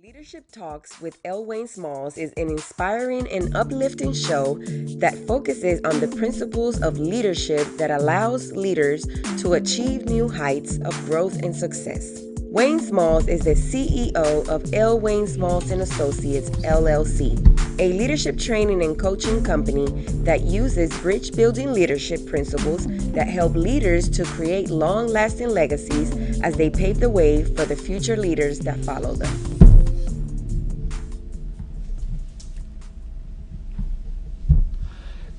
Leadership Talks with L. Wayne Smalls is an inspiring and uplifting show that focuses on the principles of leadership that allows leaders to achieve new heights of growth and success. Wayne Smalls is the CEO of L. Wayne Smalls and Associates, LLC, a leadership training and coaching company that uses bridge-building leadership principles that help leaders to create long-lasting legacies as they pave the way for the future leaders that follow them.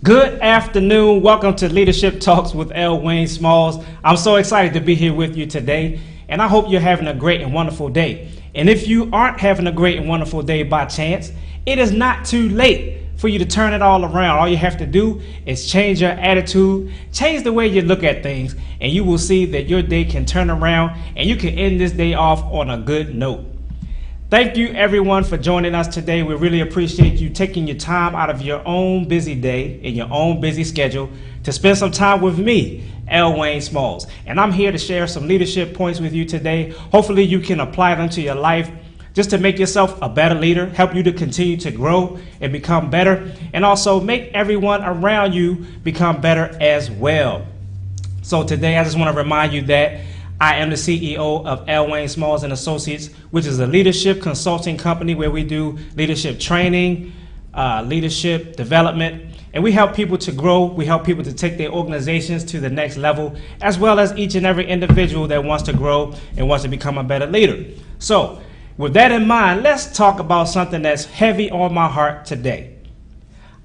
Good afternoon. Welcome to Leadership Talks with L. Wayne Smalls. I'm so excited to be here with you today, and I hope you're having a great and wonderful day. And if you aren't having a great and wonderful day by chance, it is not too late for you to turn it all around. All you have to do is change your attitude, change the way you look at things, and you will see that your day can turn around and you can end this day off on a good note. Thank you everyone for joining us today. We really appreciate you taking your time out of your own busy day and your own busy schedule to spend some time with me, L. Wayne Smalls. And I'm here to share some leadership points with you today. Hopefully you can apply them to your life just to make yourself a better leader, help you to continue to grow and become better, and also make everyone around you become better as well. So today I just want to remind you that I am the CEO of L. Wayne Smalls and Associates, which is a leadership consulting company where we do leadership training, leadership development, and we help people to grow. We help people to take their organizations to the next level, as well as each and every individual that wants to grow and wants to become a better leader. So with that in mind, let's talk about something that's heavy on my heart today.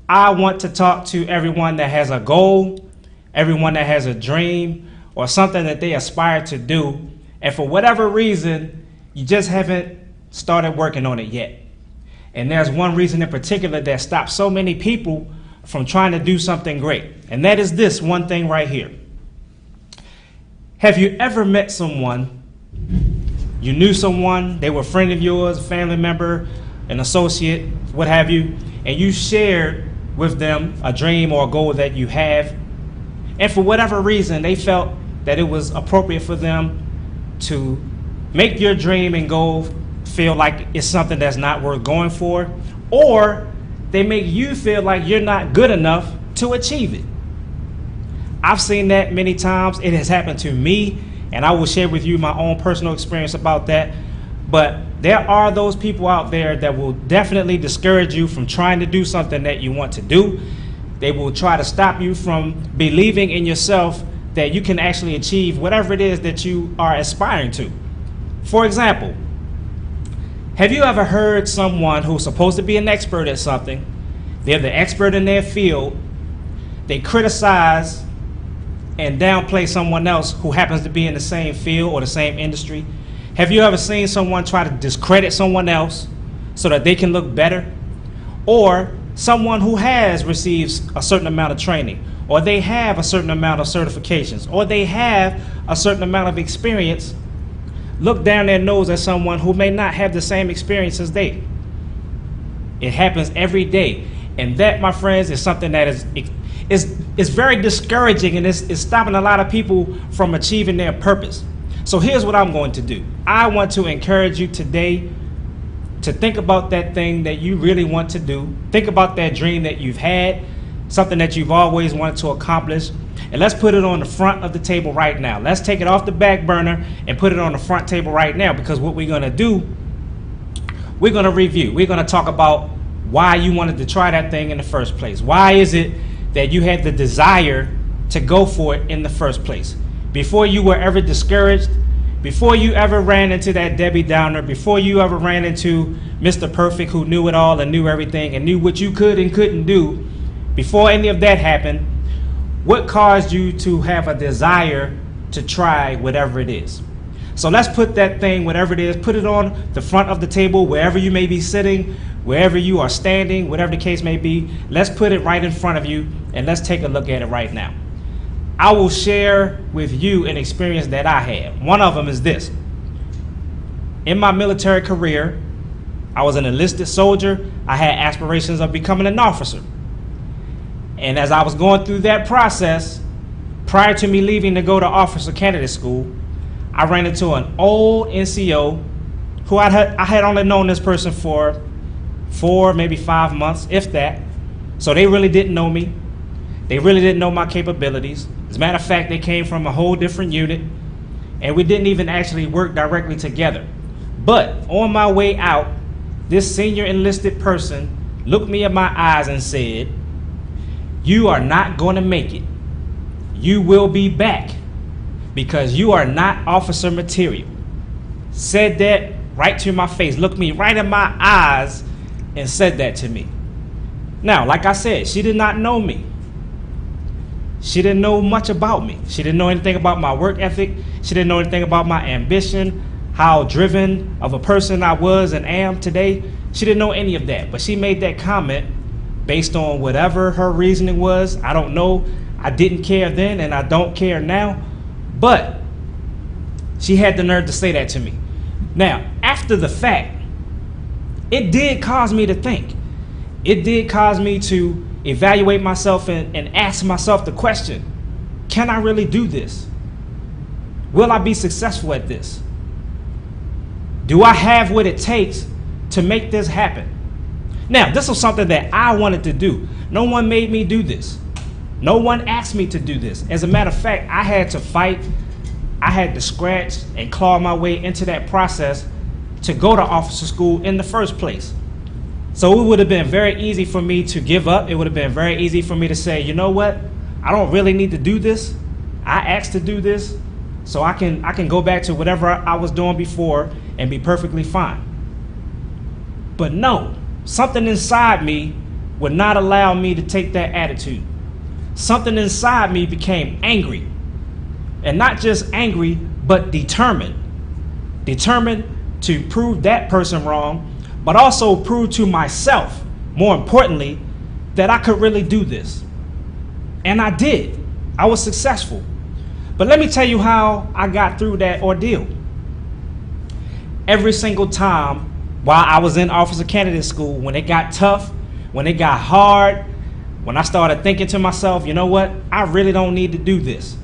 I want to talk to everyone that has a goal, everyone that has a dream, or something that they aspire to do, and for whatever reason, you just haven't started working on it yet. And there's one reason in particular that stops so many people from trying to do something great, and that is this one thing right here. Have you ever met someone, you knew someone, they were a friend of yours, a family member, an associate, what have you, and you shared with them a dream or a goal that you have, and for whatever reason, they felt that it was appropriate for them to make your dream and goal feel like it's something that's not worth going for, or they make you feel like you're not good enough to achieve it. I've seen that many times. It has happened to me, and I will share with you my own personal experience about that. But there are those people out there that will definitely discourage you from trying to do something that you want to do. They will try to stop you from believing in yourself that you can actually achieve whatever it is that you are aspiring to. For example, have you ever heard someone who's supposed to be an expert at something, they're the expert in their field, they criticize and downplay someone else who happens to be in the same field or the same industry? Have you ever seen someone try to discredit someone else so that they can look better? Or someone who has received a certain amount of training, or they have a certain amount of certifications, or they have a certain amount of experience, look down their nose at someone who may not have the same experience as they. It happens every day. And that, my friends, is something that is very discouraging, and it's stopping a lot of people from achieving their purpose. So here's what I'm going to do. I want to encourage you today to think about that thing that you really want to do. Think about that dream that you've had, something that you've always wanted to accomplish, and let's put it on the front of the table right now. Let's take it off the back burner and put it on the front table right now, because what we're going to do, we're going to review. We're going to talk about why you wanted to try that thing in the first place. Why is it that you had the desire to go for it in the first place? Before you were ever discouraged, before you ever ran into that Debbie Downer, before you ever ran into Mr. Perfect who knew it all and knew everything and knew what you could and couldn't do, before any of that happened, what caused you to have a desire to try whatever it is? So let's put that thing, whatever it is, put it on the front of the table, wherever you may be sitting, wherever you are standing, whatever the case may be. Let's put it right in front of you, and let's take a look at it right now. I will share with you an experience that I had. One of them is this. In my military career, I was an enlisted soldier. I had aspirations of becoming an officer. And as I was going through that process, prior to me leaving to go to officer candidate school, I ran into an old NCO who I had only known this person for 4, maybe 5 months, if that. So they really didn't know me. They really didn't know my capabilities. As a matter of fact, they came from a whole different unit, and we didn't even actually work directly together. But on my way out, this senior enlisted person looked me in my eyes and said, "You are not going to make it. You will be back because you are not officer material." Said that right to my face, looked me right in my eyes and said that to me. Now, like I said, she did not know me. She didn't know much about me. She didn't know anything about my work ethic. She didn't know anything about my ambition, how driven of a person I was and am today. She didn't know any of that, but she made that comment based on whatever her reasoning was. I don't know. I didn't care then and I don't care now, but she had the nerve to say that to me. Now, after the fact, it did cause me to think. It did cause me to evaluate myself and ask myself the question, can I really do this? Will I be successful at this? Do I have what it takes to make this happen? Now, this was something that I wanted to do. No one made me do this. No one asked me to do this. As a matter of fact, I had to fight. I had to scratch and claw my way into that process to go to officer school in the first place. So it would have been very easy for me to give up. It would have been very easy for me to say, you know what? I don't really need to do this. I asked to do this, so I can go back to whatever I was doing before and be perfectly fine. But no, something inside me would not allow me to take that attitude. Something inside me became angry. And not just angry, but determined. Determined to prove that person wrong, but also prove to myself, more importantly, that I could really do this. And I did. I was successful. But let me tell you how I got through that ordeal. Every single time while I was in officer candidate school, when it got tough, when it got hard, when I started thinking to myself, you know what, I really don't need to do this.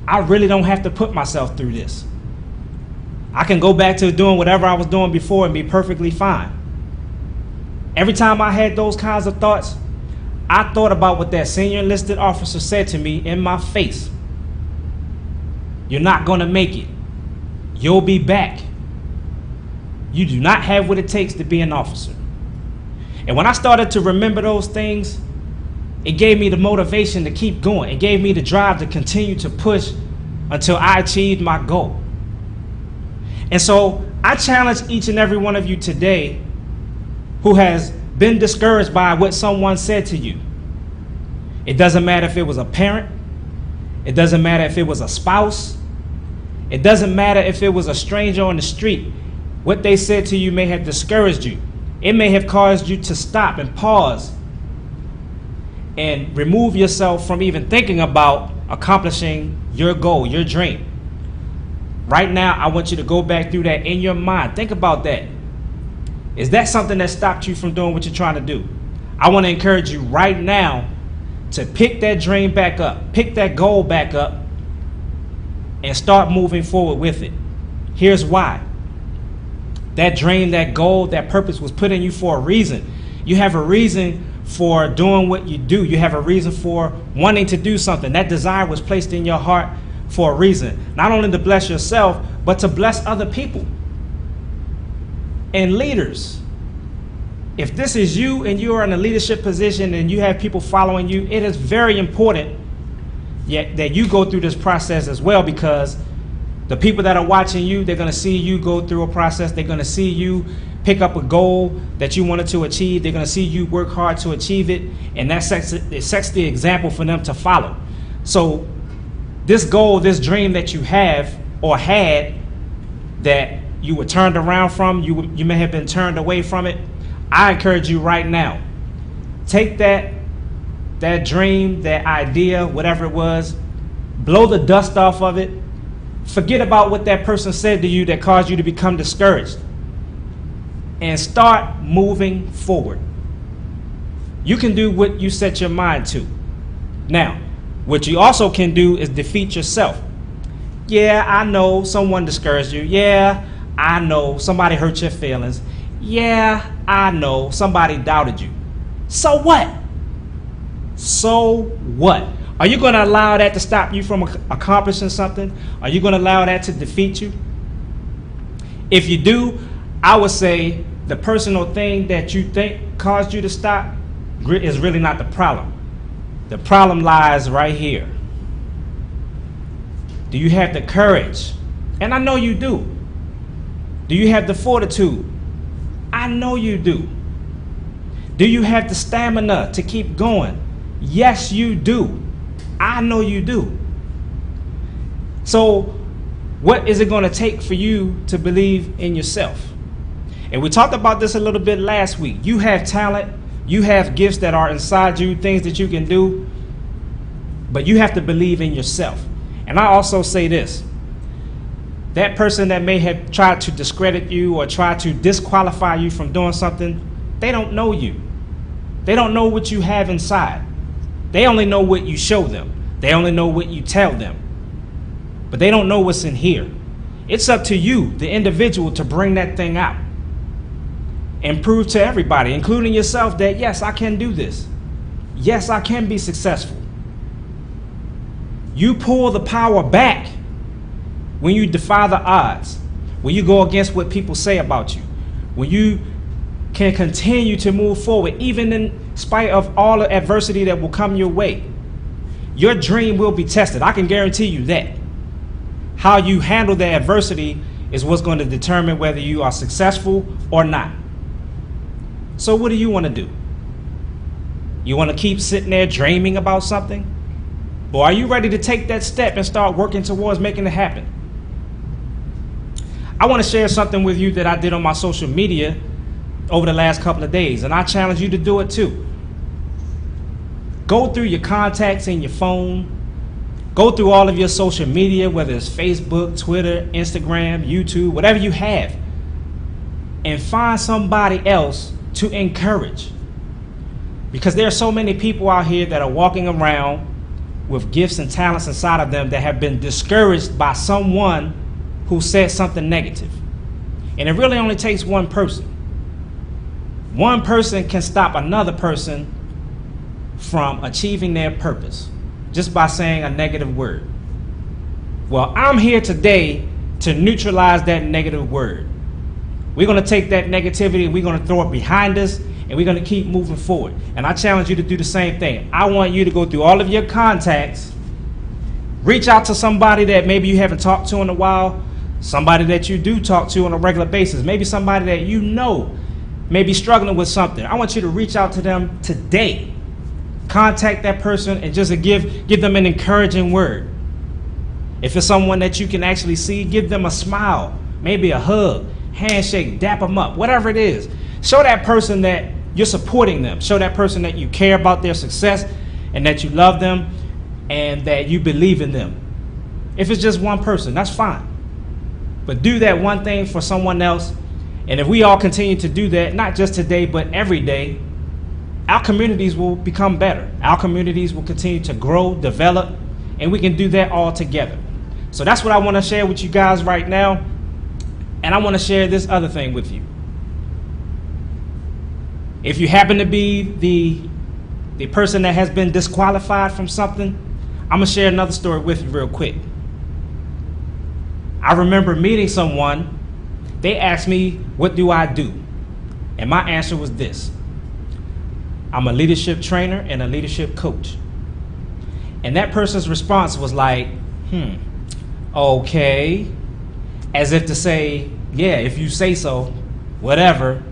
I really don't have to put myself through this. I can go back to doing whatever I was doing before and be perfectly fine. Every time I had those kinds of thoughts, I thought about what that senior enlisted officer said to me in my face. You're not going to make it. You'll be back. You do not have what it takes to be an officer. And when I started to remember those things, it gave me the motivation to keep going. It gave me the drive to continue to push until I achieved my goal. And so I challenge each and every one of you today who has been discouraged by what someone said to you. It doesn't matter if it was a parent. It doesn't matter if it was a spouse. It doesn't matter if it was a stranger on the street. What they said to you may have discouraged you. It may have caused you to stop and pause and remove yourself from even thinking about accomplishing your goal, your dream. Right now, I want you to go back through that in your mind. Think about that. Is that something that stopped you from doing what you're trying to do? I want to encourage you right now to pick that dream back up, pick that goal back up, and start moving forward with it. Here's why. That dream, that goal, that purpose was put in you for a reason. You have a reason for doing what you do. You have a reason for wanting to do something. That desire was placed in your heart for a reason. Not only to bless yourself, but to bless other people. And leaders, if this is you and you are in a leadership position and you have people following you, it is very important that you go through this process as well, because the people that are watching you, they're going to see you go through a process. They're going to see you pick up a goal that you wanted to achieve. They're going to see you work hard to achieve it, and it sets the example for them to follow. So this goal, this dream that you have or had that you were turned around from, you may have been turned away from it, I encourage you right now, take that dream, that idea, whatever it was, blow the dust off of it. Forget about what that person said to you that caused you to become discouraged, and start moving forward. You can do what you set your mind to. Now, what you also can do is defeat yourself. Yeah, I know someone discouraged you. Yeah, I know somebody hurt your feelings. Yeah, I know somebody doubted you. So what? So what? Are you going to allow that to stop you from accomplishing something? Are you going to allow that to defeat you? If you do, I would say the personal thing that you think caused you to stop is really not the problem. The problem lies right here. Do you have the courage? And I know you do. Do you have the fortitude? I know you do. Do you have the stamina to keep going? Yes, you do. I know you do. So what is it going to take for you to believe in yourself? And we talked about this a little bit last week. You have talent. You have gifts that are inside you, things that you can do. But you have to believe in yourself. And I also say this. That person that may have tried to discredit you or tried to disqualify you from doing something, they don't know you. They don't know what you have inside. They only know what you show them. They only know what you tell them. But they don't know what's in here. It's up to you, the individual, to bring that thing out and prove to everybody, including yourself, that yes, I can do this. Yes, I can be successful. You pull the power back when you defy the odds, when you go against what people say about you, when you can continue to move forward, even in spite of all the adversity that will come your way. Your dream will be tested. I can guarantee you that. How you handle the adversity is what's going to determine whether you are successful or not. So what do you want to do? You want to keep sitting there dreaming about something? Or are you ready to take that step and start working towards making it happen? I want to share something with you that I did on my social media over the last couple of days, and I challenge you to do it too. Go through your contacts in your phone. Go through all of your social media, whether it's Facebook, Twitter, Instagram, YouTube, whatever you have, and find somebody else to encourage. Because there are so many people out here that are walking around with gifts and talents inside of them that have been discouraged by someone who said something negative. And it really only takes one person. One person can stop another person from achieving their purpose just by saying a negative word. Well, I'm here today to neutralize that negative word. We're going to take that negativity and we're going to throw it behind us, and we're going to keep moving forward. And I challenge you to do the same thing. I want you to go through all of your contacts, reach out to somebody that maybe you haven't talked to in a while, somebody that you do talk to on a regular basis, maybe somebody that you know may be struggling with something. I want you to reach out to them today. Contact that person and just give them an encouraging word. If it's someone that you can actually see, give them a smile, maybe a hug, handshake, dap them up, whatever it is. Show that person that you're supporting them. Show that person that you care about their success and that you love them and that you believe in them. If it's just one person, that's fine. But do that one thing for someone else. And if we all continue to do that, not just today, but every day, our communities will become better. Our communities will continue to grow, develop, and we can do that all together. So that's what I want to share with you guys right now. And I want to share this other thing with you. If you happen to be the person that has been disqualified from something, I'm going to share another story with you real quick. I remember meeting someone. They asked me, what do I do? And my answer was this. I'm a leadership trainer and a leadership coach. And that person's response was like, okay. As if to say, yeah, if you say so, whatever.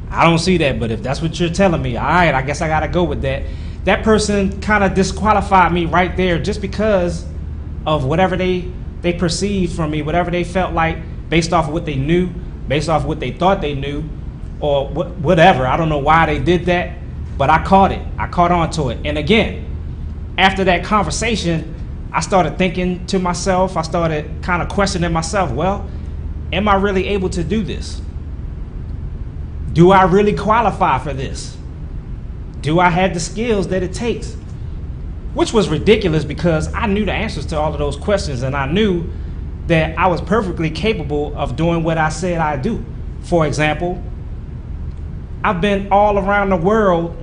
I don't see that, but if that's what you're telling me, all right, I guess I got to go with that. That person kind of disqualified me right there just because of whatever they perceived from me, whatever they felt like based off of what they knew, based off of what they thought they knew, or whatever. I don't know why they did that, but I caught it. I caught on to it. And again, after that conversation, I started thinking to myself, I started kind of questioning myself, well, am I really able to do this? Do I really qualify for this? Do I have the skills that it takes? Which was ridiculous because I knew the answers to all of those questions, and I knew that I was perfectly capable of doing what I said I do. For example, I've been all around the world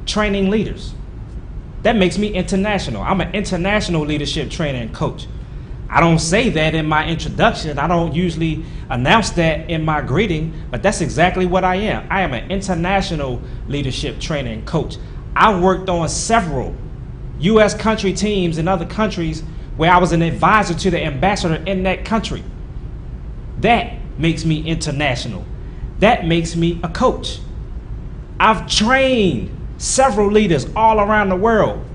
training leaders. That makes me international. I'm an international leadership trainer and coach. I don't say that in my introduction. I don't usually announce that in my greeting, but that's exactly what I am. I am an international leadership trainer and coach. I worked on several U.S. country teams in other countries where I was an advisor to the ambassador in that country. That makes me international. That makes me a coach. I've trained several leaders all around the world,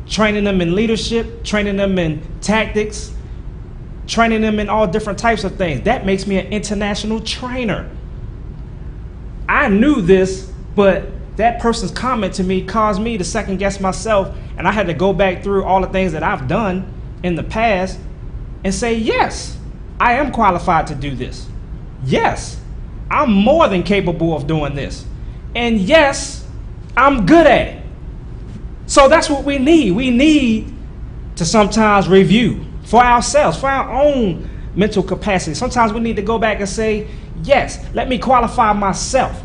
training them in leadership, training them in tactics, training them in all different types of things. That makes me an international trainer. I knew this, but that person's comment to me caused me to second guess myself, and I had to go back through all the things that I've done in the past and say, yes, I am qualified to do this. Yes, I'm more than capable of doing this. And yes, I'm good at it. So that's what we need. We need to sometimes review for ourselves, for our own mental capacity. Sometimes we need to go back and say, yes, let me qualify myself.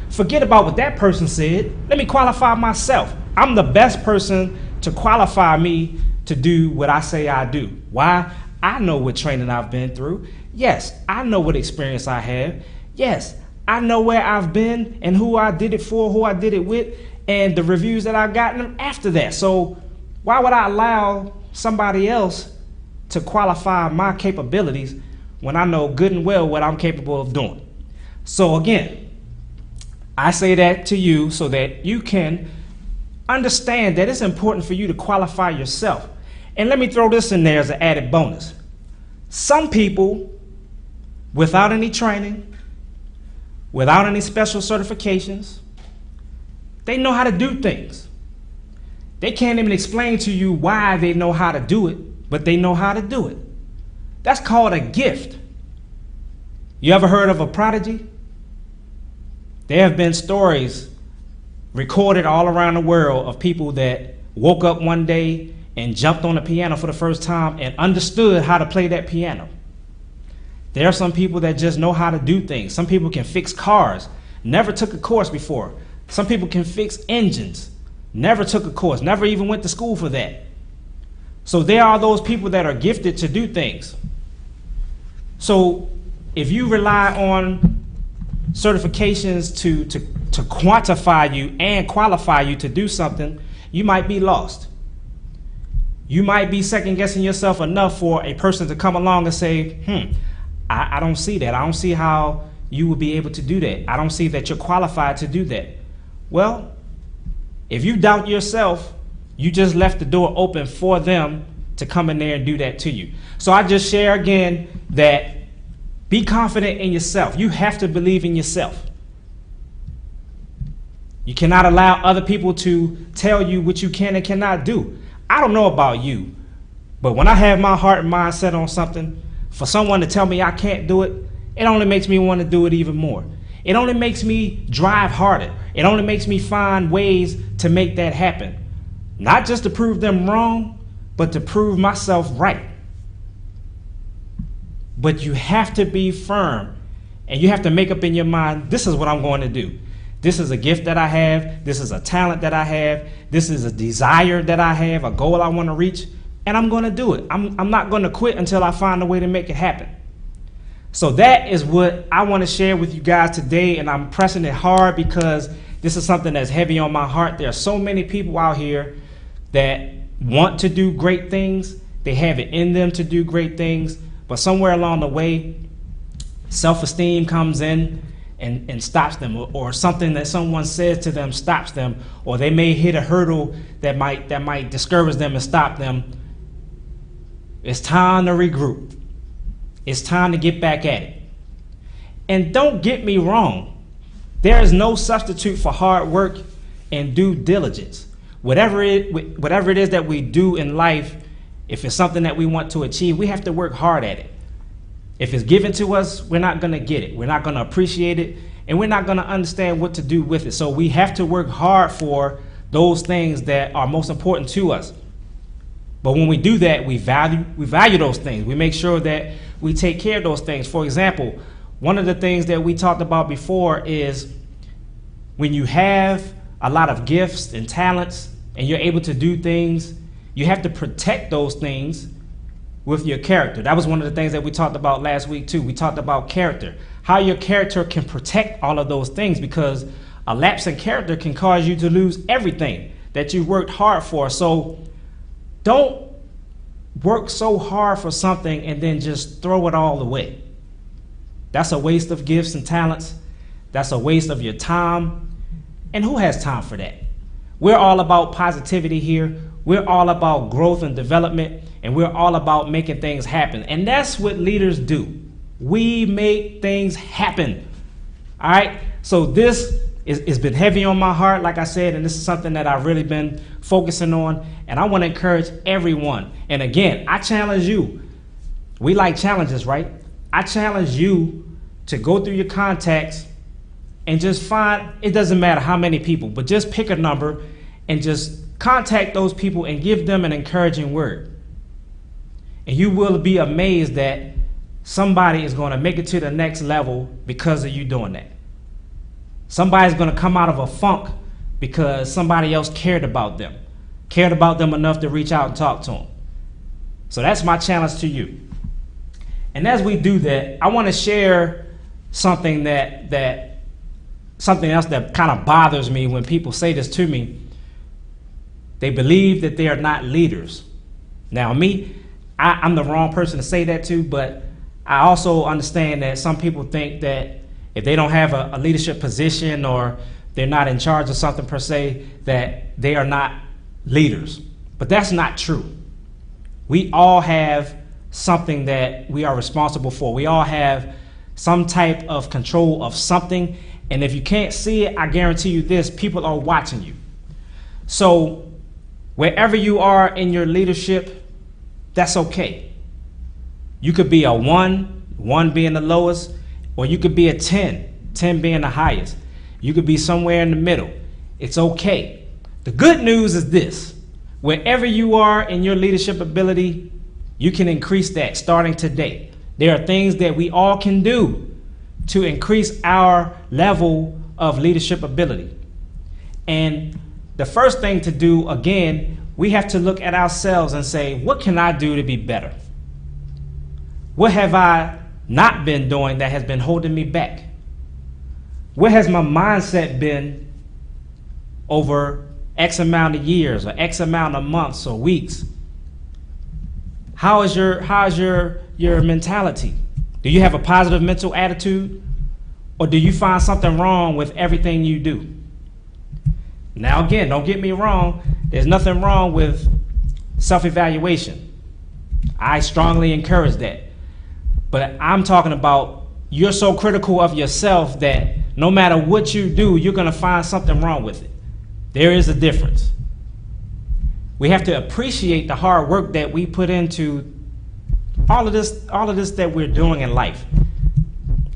Forget about what that person said. Let me qualify myself. I'm the best person to qualify me to do what I say I do. Why? I know what training I've been through. Yes, I know what experience I have. Yes, I know where I've been and who I did it for, who I did it with, and the reviews that I've gotten after that. So why would I allow somebody else to qualify my capabilities when I know good and well what I'm capable of doing? So again, I say that to you so that you can understand that it's important for you to qualify yourself. And let me throw this in there as an added bonus. Some people, without any training, without any special certifications, they know how to do things. They can't even explain to you why they know how to do it, but they know how to do it. That's called a gift. You ever heard of a prodigy? There have been stories recorded all around the world of people that woke up one day and jumped on the piano for the first time and understood how to play that piano. There are some people that just know how to do things. Some people can fix cars, never took a course before. Some people can fix engines, never took a course, never even went to school for that. So there are those people that are gifted to do things. So if you rely on certifications to quantify you and qualify you to do something, you might be lost. You might be second guessing yourself enough for a person to come along and say, I don't see that. I don't see how you would be able to do that. I don't see that you're qualified to do that. Well, if you doubt yourself, you just left the door open for them to come in there and do that to you. So I just share again that be confident in yourself. You have to believe in yourself. You cannot allow other people to tell you what you can and cannot do. I don't know about you, but when I have my heart and mind set on something, for someone to tell me I can't do it, it only makes me want to do it even more. It only makes me drive harder. It only makes me find ways to make that happen. Not just to prove them wrong, but to prove myself right. But you have to be firm, and you have to make up in your mind, this is what I'm going to do. This is a gift that I have. This is a talent that I have. This is a desire that I have, a goal I want to reach, and I'm going to do it. I'm not going to quit until I find a way to make it happen. So that is what I want to share with you guys today, and I'm pressing it hard because this is something that's heavy on my heart. There are so many people out here that want to do great things. They have it in them to do great things, but somewhere along the way, self-esteem comes in and stops them, or something that someone says to them stops them, or they may hit a hurdle that might discourage them and stop them. It's time to regroup. It's time to get back at it. And don't get me wrong, there is no substitute for hard work and due diligence. Whatever it is that we do in life, if it's something that we want to achieve, we have to work hard at it. If it's given to us, we're not going to get it. We're not going to appreciate it, and we're not going to understand what to do with it. So we have to work hard for those things that are most important to us. But when we do that, we value those things. We make sure that we take care of those things. For example, one of the things that we talked about before is when you have a lot of gifts and talents and you're able to do things, you have to protect those things with your character. That was one of the things that we talked about last week too. We talked about character, how your character can protect all of those things, because a lapse in character can cause you to lose everything that you worked hard for. So don't work so hard for something and then just throw it all away. That's a waste of gifts and talents. That's a waste of your time. And who has time for that? We're all about positivity here. We're all about growth and development, and we're all about making things happen. And that's what leaders do. We make things happen. All right? So this has been heavy on my heart, like I said, and this is something that I've really been focusing on. And I want to encourage everyone. And again, I challenge you. We like challenges, right? I challenge you to go through your contacts and just find, it doesn't matter how many people, but just pick a number and just contact those people and give them an encouraging word. And you will be amazed that somebody is going to make it to the next level because of you doing that. Somebody's going to come out of a funk because somebody else cared about them enough to reach out and talk to them. So that's my challenge to you. And as we do that, I want to share something something else that kind of bothers me when people say this to me. They believe that they are not leaders. Now me, I'm the wrong person to say that to, but I also understand that some people think that if they don't have a leadership position or they're not in charge of something per se, that they are not leaders. But that's not true. We all have something that we are responsible for. We all have some type of control of something. And if you can't see it, I guarantee you this, people are watching you. So wherever you are in your leadership, that's okay. You could be a 1 being the lowest, or you could be a 10 being the highest. You could be somewhere in the middle. It's okay. The good news is this: wherever you are in your leadership ability, you can increase that starting today. There are things that we all can do to increase our level of leadership ability. And the first thing to do, again, we have to look at ourselves and say, what can I do to be better? What have I not been doing that has been holding me back? Where has my mindset been over X amount of years or X amount of months or weeks? How's your mentality? Do you have a positive mental attitude, or do you find something wrong with everything you do? Now again, don't get me wrong, there's nothing wrong with self-evaluation. I strongly encourage that. But I'm talking about you're so critical of yourself that no matter what you do, you're going to find something wrong with it. There is a difference. We have to appreciate the hard work that we put into all of this that we're doing in life.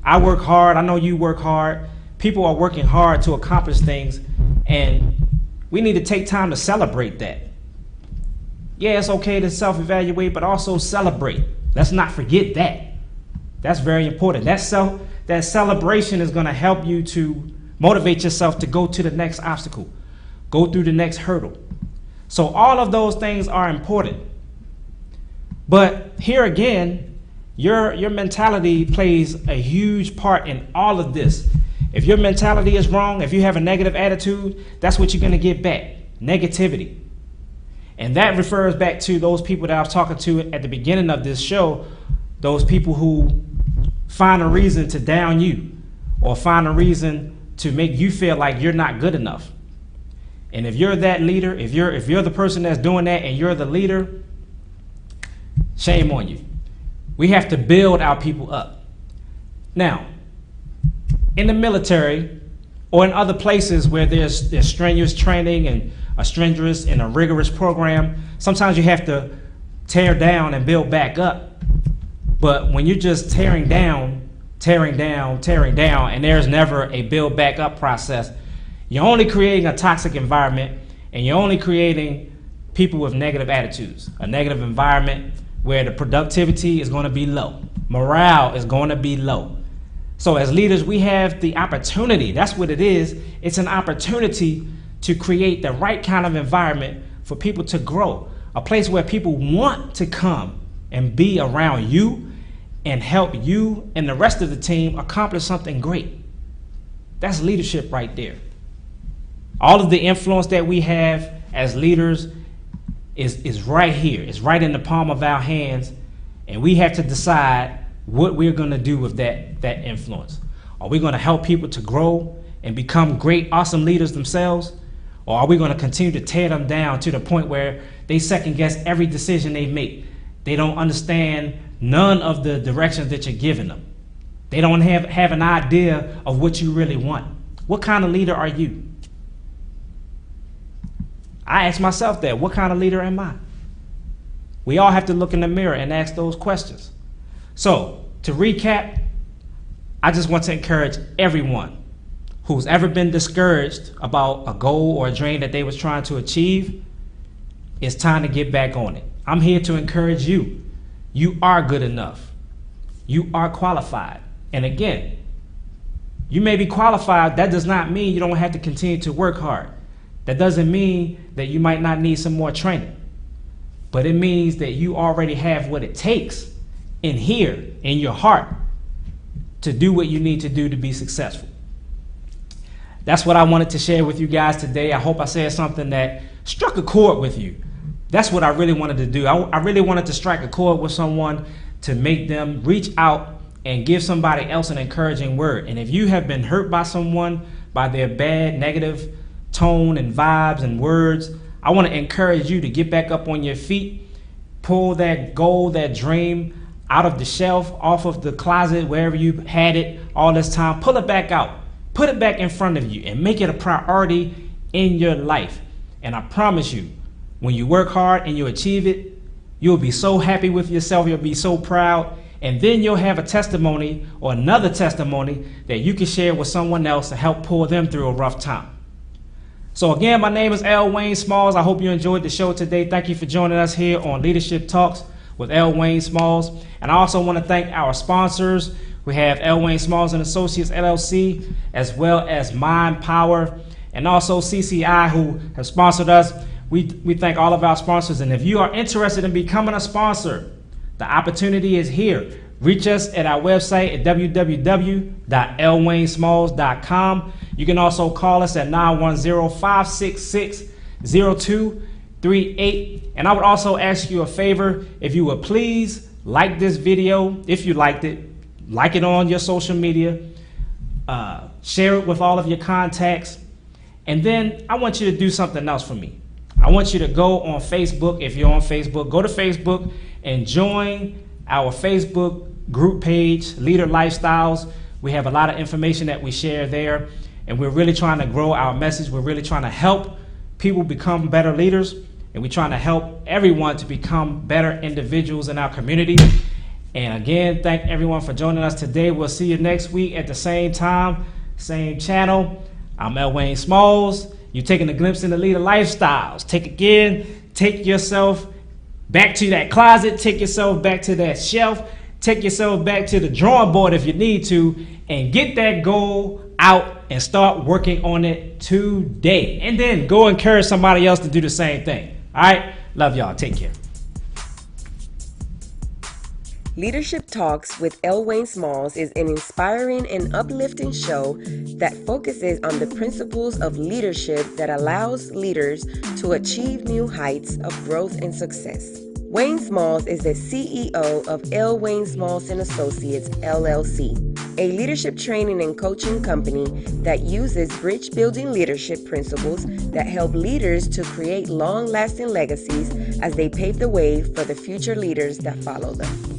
I work hard. I know you work hard. People are working hard to accomplish things, and we need to take time to celebrate that. Yeah, it's okay to self-evaluate, but also celebrate. Let's not forget that. That's very important. That celebration is going to help you to motivate yourself to go to the next obstacle, go through the next hurdle. So all of those things are important. But here again, your mentality plays a huge part in all of this. If your mentality is wrong, if you have a negative attitude, that's what you're going to get back, negativity. And that refers back to those people that I was talking to at the beginning of this show, those people who find a reason to down you or find a reason to make you feel like you're not good enough. And if you're that leader, if you're the person that's doing that and you're the leader, shame on you. We have to build our people up. Now, in the military or in other places where there's strenuous training and a strenuous and a rigorous program, sometimes you have to tear down and build back up. But when you're just tearing down, and there's never a build back up process, you're only creating a toxic environment, and you're only creating people with negative attitudes, a negative environment where the productivity is going to be low, morale is going to be low. So as leaders, we have the opportunity, that's what it is, it's an opportunity to create the right kind of environment for people to grow, a place where people want to come and be around you and help you and the rest of the team accomplish something great. That's leadership right there. All of the influence that we have as leaders is right here. It's right in the palm of our hands, and we have to decide what we're going to do with that influence. Are we going to help people to grow and become great, awesome leaders themselves? Or are we going to continue to tear them down to the point where they second guess every decision they make? They don't understand none of the directions that you're giving them. They don't have an idea of what you really want. What kind of leader are you? I ask myself that. What kind of leader am I? We all have to look in the mirror and ask those questions. So, to recap, I just want to encourage everyone who's ever been discouraged about a goal or a dream that they was trying to achieve, it's time to get back on it. I'm here to encourage you. You are good enough. You are qualified. And again, you may be qualified. That does not mean you don't have to continue to work hard. That doesn't mean that you might not need some more training. But it means that you already have what it takes in here, in your heart, to do what you need to do to be successful. That's what I wanted to share with you guys today. I hope I said something that struck a chord with you. That's what I really wanted to do. I really wanted to strike a chord with someone to make them reach out and give somebody else an encouraging word. And if you have been hurt by someone, by their bad, negative tone and vibes and words, I want to encourage you to get back up on your feet, pull that goal, that dream out of the shelf, off of the closet, wherever you had it all this time. Pull it back out. Put it back in front of you and make it a priority in your life. And I promise you, when you work hard and you achieve it, you'll be so happy with yourself, you'll be so proud, and then you'll have a testimony or another testimony that you can share with someone else to help pull them through a rough time. So again, my name is L. Wayne Smalls. I hope you enjoyed the show today. Thank you for joining us here on Leadership Talks with L. Wayne Smalls. And I also want to thank our sponsors. We have L. Wayne Smalls and Associates, LLC, as well as Mind Power, and also CCI, who have sponsored us. We thank all of our sponsors. And if you are interested in becoming a sponsor, the opportunity is here. Reach us at our website at www.lwaynesmalls.com. You can also call us at 910-566-0238. And I would also ask you a favor, if you would please like this video, if you liked it, like it on your social media, share it with all of your contacts, and then I want you to do something else for me. I want you to go on Facebook. If you're on Facebook, go to Facebook and join our Facebook group page, Leader Lifestyles. We have a lot of information that we share there, and we're really trying to grow our message. We're really trying to help people become better leaders, and we're trying to help everyone to become better individuals in our community. And again, thank everyone for joining us today. We'll see you next week at the same time, same channel. I'm L. Wayne Smalls. You're taking a glimpse into Leader Lifestyles. Take yourself back to that closet. Take yourself back to that shelf. Take yourself back to the drawing board if you need to, and get that goal out and start working on it today. And then go encourage somebody else to do the same thing. All right? Love y'all. Take care. Leadership Talks with L. Wayne Smalls is an inspiring and uplifting show that focuses on the principles of leadership that allows leaders to achieve new heights of growth and success. Wayne Smalls is the CEO of L. Wayne Smalls and Associates, LLC, a leadership training and coaching company that uses bridge-building leadership principles that help leaders to create long-lasting legacies as they pave the way for the future leaders that follow them.